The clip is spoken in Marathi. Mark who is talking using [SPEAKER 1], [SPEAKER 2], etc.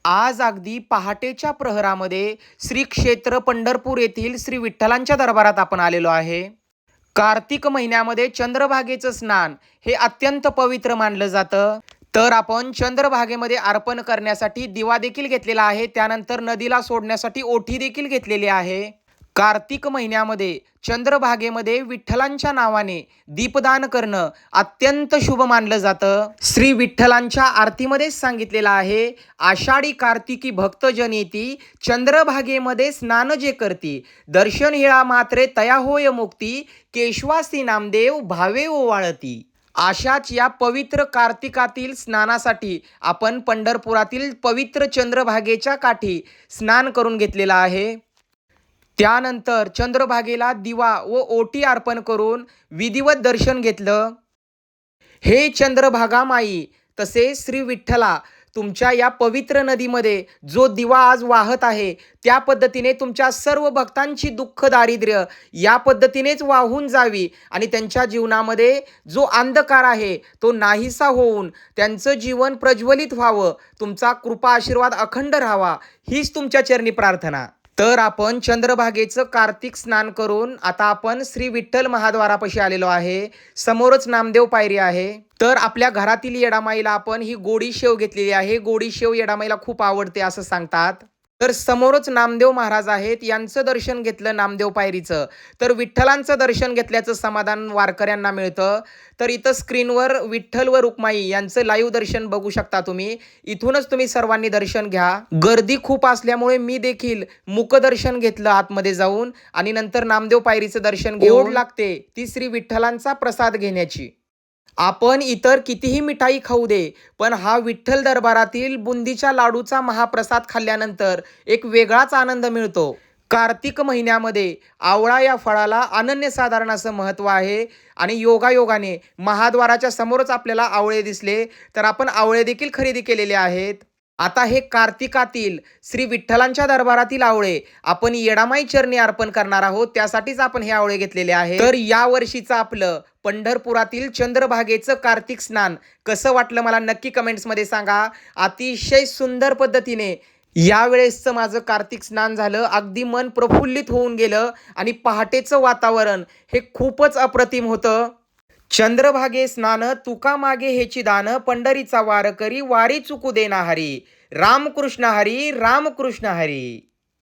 [SPEAKER 1] आज अगदी पहाटेच्या प्रहरामध्ये श्री क्षेत्र पंढरपूर येथील श्री विठ्ठलांच्या दरबारात आपण आलेलो आहे. कार्तिक महिन्यामध्ये चंद्रभागेचं स्नान हे अत्यंत पवित्र मानलं जातं. तर आपण चंद्रभागेमध्ये अर्पण करण्यासाठी दिवा देखील घेतलेला आहे. त्यानंतर नदीला सोडण्यासाठी ओठी देखील घेतलेली आहे. कार्तिक महिन्यामध्ये चंद्रभागेमध्ये विठ्ठलांच्या नावाने दीपदान करणं अत्यंत शुभ मानलं जातं. श्री विठ्ठलांच्या आरतीमध्ये सांगितलेलं आहे, आषाढी कार्तिकी भक्तजन येती, चंद्रभागेमध्ये स्नान जे करती, दर्शन हिळा मात्रे तया होय मुक्ती, केशवासी नामदेव भावे ओवाळती. अशाच या पवित्र कार्तिकातील स्नानासाठी आपण पंढरपुरातील पवित्र चंद्रभागेच्या काठी स्नान करून घेतलेलं आहे. त्यानंतर चंद्रभागेला दिवा व ओटी अर्पण करून विधिवत दर्शन घेतलं. हे चंद्रभागा माई, तसेच श्री विठ्ठला, तुमच्या या पवित्र नदीमध्ये जो दिवा आज वाहत आहे त्या पद्धतीने तुमच्या सर्व भक्तांची दुःख दारिद्र्य या पद्धतीनेच वाहून जावी आणि त्यांच्या जीवनामध्ये जो अंधकार आहे तो नाहीसा होऊन त्यांचं जीवन प्रज्वलित व्हावं. तुमचा कृपा आशीर्वाद अखंड राहावा, हीच तुमच्या चरणी प्रार्थना. तर आपण चंद्रभागेचं कार्तिक स्नान करून आता आपण श्री विठ्ठल महाद्वारापाशी आलेलो आहे. समोरच नामदेव पायरी आहे. तर आपल्या घरातील येडामाईला आपण ही गोडी शेव घेतलेली आहे. गोडी शेव येडामाईला खूप आवडते असं सांगतात. तर समोरच नामदेव महाराज आहेत, यांचं दर्शन घेतलं नामदेव पायरीचं तर विठ्ठलांचं दर्शन घेतल्याचं समाधान वारकऱ्यांना मिळतं. तर इथं स्क्रीनवर विठ्ठल व रुक्माई यांचं लाईव्ह दर्शन बघू शकता तुम्ही. इथूनच तुम्ही सर्वांनी दर्शन घ्या. गर्दी खूप असल्यामुळे मी देखील मुखदर्शन घेतलं आतमध्ये जाऊन आणि नंतर नामदेव पायरीचं दर्शन घेऊन लागते ती श्री विठ्ठलांचा प्रसाद घेण्याची. आपण इतर कितीही मिठाई खाऊ दे, पण हा विठ्ठल दरबारातील बुंदीच्या लाडूचा महाप्रसाद खाल्ल्यानंतर एक वेगळाच आनंद मिळतो. कार्तिक महिन्यामध्ये आवळा या फळाला अनन्यसाधारण असं महत्त्व आहे आणि योगायोगाने महाद्वाराच्या समोरच आपल्याला आवळे दिसले तर आपण आवळे देखील खरेदी केलेले आहेत. आता हे कार्तिकातील श्री विठ्ठलांच्या दरबारातील आवळे आपण येडामाई चरणी अर्पण करणार आहोत, त्यासाठीच आपण हे आवळे घेतलेले आहे. तर या वर्षीचं आपलं पंढरपुरातील चंद्रभागेचं कार्तिक स्नान कसं वाटलं मला नक्की कमेंट्समध्ये सांगा. अतिशय सुंदर पद्धतीने यावेळेसचं माझं कार्तिक स्नान झालं. अगदी मन प्रफुल्लित होऊन गेलं आणि पहाटेचं वातावरण हे खूपच अप्रतिम होतं. चंद्रभागे स्नान तुका मागे हेची दान, पंढरीचा वार करी वारी चुकू देना हरी. रामकृष्ण हरी, रामकृष्ण हरी.